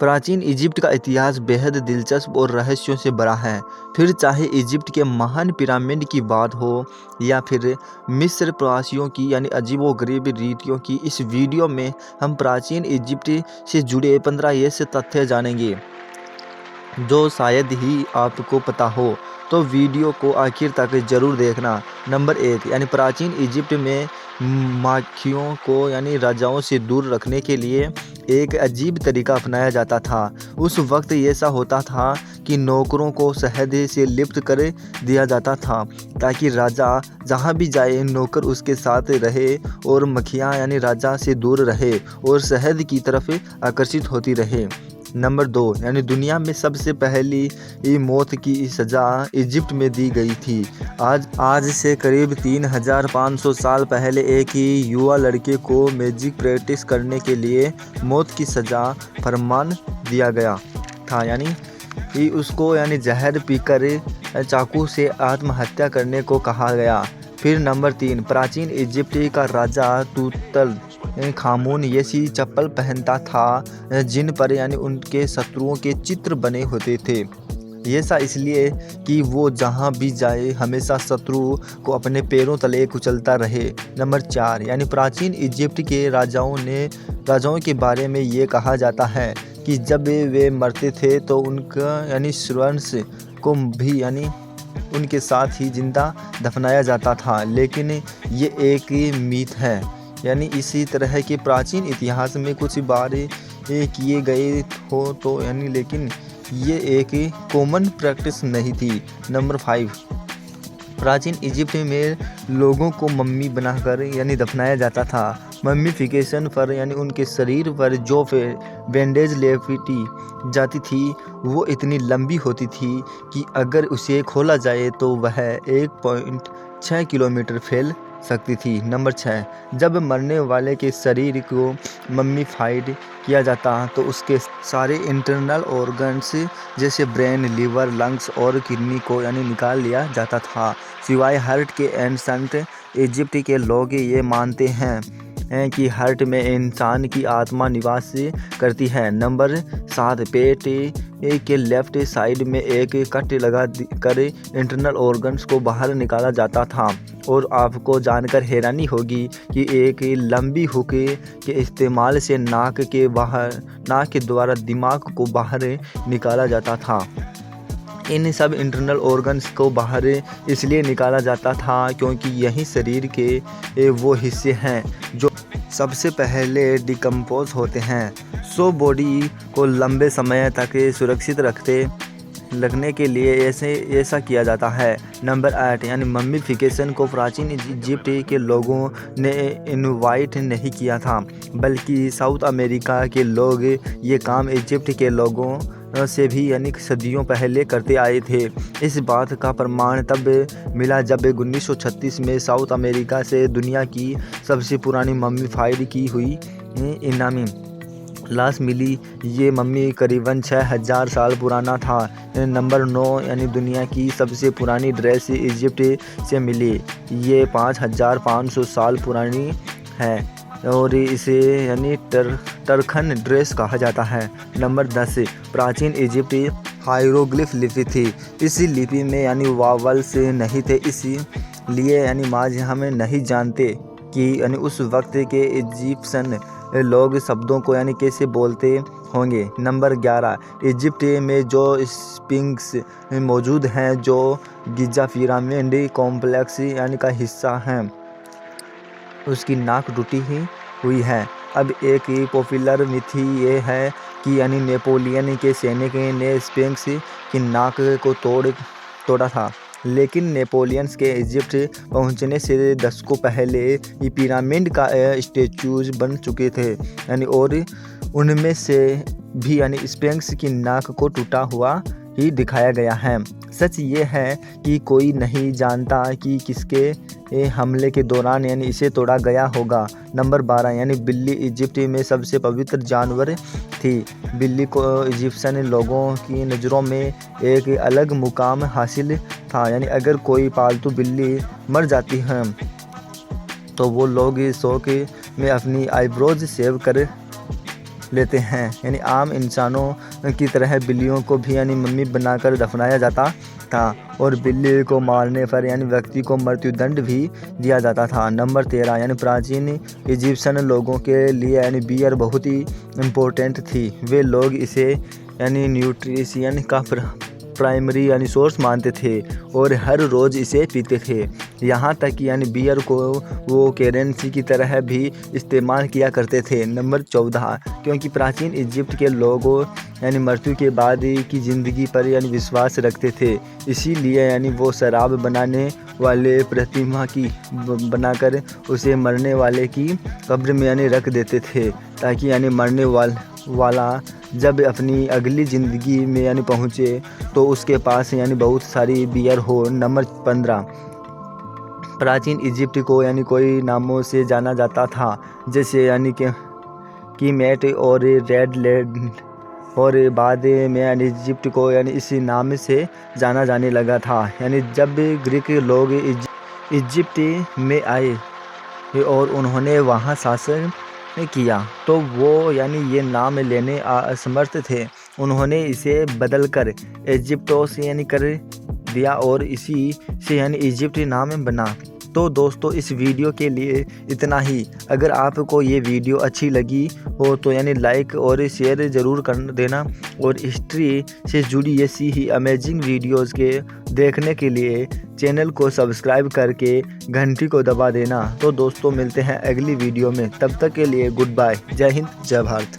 प्राचीन इजिप्ट का इतिहास बेहद दिलचस्प और रहस्यों से भरा है। फिर चाहे इजिप्ट के महान पिरामिड की बात हो या फिर मिस्र प्रवासियों की अजीबोगरीब रीतियों की, इस वीडियो में हम प्राचीन इजिप्ट से जुड़े 15 ऐसे तथ्य जानेंगे जो शायद ही आपको पता हो। तो वीडियो को आखिर तक जरूर देखना। नंबर 1 प्राचीन इजिप्ट में माखियों को राजाओं से दूर रखने के लिए एक अजीब तरीका अपनाया जाता था। उस वक्त ऐसा होता था कि नौकरों को शहद से लिप्त कर दिया जाता था ताकि राजा जहाँ भी जाए नौकर उसके साथ रहे और मक्खियाँ राजा से दूर रहे और शहद की तरफ आकर्षित होती रहे। नंबर 2 दुनिया में सबसे पहली मौत की सज़ा इजिप्ट में दी गई थी। आज से करीब 3500 साल पहले एक ही युवा लड़के को मैजिक प्रैक्टिस करने के लिए मौत की सज़ा फरमान दिया गया था। उसको जहर पीकर चाकू से आत्महत्या करने को कहा गया। फिर नंबर 3 प्राचीन इजिप्ट का राजा तूतल खामून ऐसी चप्पल पहनता था जिन पर उनके शत्रुओं के चित्र बने होते थे। ऐसा इसलिए कि वो जहाँ भी जाए हमेशा शत्रु को अपने पैरों तले कुचलता रहे। नंबर 4 प्राचीन इजिप्ट के राजाओं के बारे में ये कहा जाता है कि जब वे मरते थे तो उनका श्वांस को भी उनके साथ ही जिंदा दफनाया जाता था, लेकिन ये एक मीथ है। इसी तरह के प्राचीन इतिहास में कुछ बार किए गए हो तो लेकिन ये एक कॉमन प्रैक्टिस नहीं थी। नंबर 5 प्राचीन इजिप्ट में लोगों को मम्मी बनाकर दफनाया जाता था। मम्मीफिकेशन पर उनके शरीर पर जो बैंडेज लेपटी जाती थी वो इतनी लंबी होती थी कि अगर उसे खोला जाए तो वह 1.6 किलोमीटर फैल सकती थी। नंबर 6 जब मरने वाले के शरीर को मम्मीफाइड किया जाता तो उसके सारे इंटरनल ऑर्गन्स जैसे ब्रेन, लीवर, लंग्स और किडनी को निकाल लिया जाता था, सिवाय हार्ट के। एंशंट इजिप्ट के लोग ये मानते हैं कि हार्ट में इंसान की आत्मा निवास करती है। नंबर 7 पेट के लेफ्ट साइड में एक कट लगा कर इंटरनल ऑर्गन्स को बाहर निकाला जाता था। और आपको जानकर हैरानी होगी कि एक लंबी हुक के इस्तेमाल से नाक के द्वारा दिमाग को बाहर निकाला जाता था। इन सब इंटरनल ऑर्गन्स को बाहर इसलिए निकाला जाता था क्योंकि यही शरीर के वो हिस्से हैं जो सबसे पहले डिकम्पोज होते हैं। सो बॉडी को लंबे समय तक सुरक्षित रखने के लिए ऐसा किया जाता है। नंबर 8 मम्मीफिकेशन को प्राचीन इजिप्ट के लोगों ने इनवाइट नहीं किया था, बल्कि साउथ अमेरिका के लोग ये काम इजिप्ट के लोगों से भी सदियों पहले करते आए थे। इस बात का प्रमाण तब मिला जब 1936 में साउथ अमेरिका से दुनिया की सबसे पुरानी मम्मीफाइड की हुई इनामी लाश मिली। ये मम्मी करीबन 6000 साल पुराना था। नंबर 9 दुनिया की सबसे पुरानी ड्रेस इजिप्ट से मिली। ये 5500 साल पुरानी है और इसे टरखन ड्रेस कहा जाता है। नंबर 10 प्राचीन इजिप्ट हायरोग्लिफ लिपि थी। इस लिपि में वावल्स नहीं थे, इसलिए आज हम नहीं जानते कि उस वक्त के इजिप्शियन लोग शब्दों को कैसे बोलते होंगे। नंबर 11 इजिप्ट में जो स्फिंक्स मौजूद हैं जो गिजा पिरामिड कॉम्प्लेक्स का हिस्सा हैं, उसकी नाक टूटी हुई है। अब एक पॉपुलर मिथ ये है कि नेपोलियन के सैनिक ने स्फिंक्स की नाक को तोड़ा था, लेकिन नेपोलियन के इजिप्ट पहुंचने से दशकों पहले ये पिरामिड का स्टैचूज बन चुके थे और उनमें से भी स्फिंक्स की नाक को टूटा हुआ ही दिखाया गया है। सच ये है कि कोई नहीं जानता कि किसके हमले के दौरान इसे तोड़ा गया होगा। नंबर 12 बिल्ली इजिप्ट में सबसे पवित्र जानवर थी। बिल्ली को इजिप्शियन लोगों की नज़रों में एक अलग मुकाम हासिल था। अगर कोई पालतू बिल्ली मर जाती है तो वो लोग शौक में अपनी आईब्रोज सेव लेते हैं। यानी आम इंसानों की तरह बिल्लियों को भी यानी मम्मी बनाकर दफनाया जाता था और बिल्ली को मारने पर यानी व्यक्ति को मृत्युदंड भी दिया जाता था। नंबर 13 यानी प्राचीन इजिप्शियन लोगों के लिए यानी बियर बहुत ही इम्पोर्टेंट थी। वे लोग इसे यानी न्यूट्रिशन का प्राइमरी यानी सोर्स मानते थे और हर रोज़ इसे पीते थे। यहाँ तक कि यानी बियर को वो करेंसी की तरह भी इस्तेमाल किया करते थे। नंबर 14 क्योंकि प्राचीन इजिप्ट के लोगों यानी मृत्यु के बाद की ज़िंदगी पर यानी विश्वास रखते थे, इसीलिए यानी वो शराब बनाने वाले प्रतिमा की बनाकर उसे मरने वाले की कब्र में यानी रख देते थे, ताकि यानी मरने वाला जब अपनी अगली ज़िंदगी में यानी पहुँचे तो उसके पास यानी बहुत सारी बियर हो। नंबर 15 प्राचीन इजिप्ट को यानी कई नामों से जाना जाता था, जैसे यानी कि मैट और रेड लैंड, और बाद में यानी इजिप्ट को यानी इसी नाम से जाना जाने लगा था। यानी जब ग्रीक लोग इजिप्ट में आए और उन्होंने वहाँ शासन किया तो वो यानी ये नाम लेने असमर्थ थे। उन्होंने इसे बदलकर इजिप्टोस यानी कर दिया और इसी से यानी इजिप्ट नाम बना। तो दोस्तों इस वीडियो के लिए इतना ही। अगर आपको ये वीडियो अच्छी लगी हो तो यानी लाइक और शेयर ज़रूर कर देना, और हिस्ट्री से जुड़ी ऐसी ही अमेजिंग वीडियोस के देखने के लिए चैनल को सब्सक्राइब करके घंटी को दबा देना। तो दोस्तों मिलते हैं अगली वीडियो में, तब तक के लिए गुड बाय। जय हिंद, जय भारत।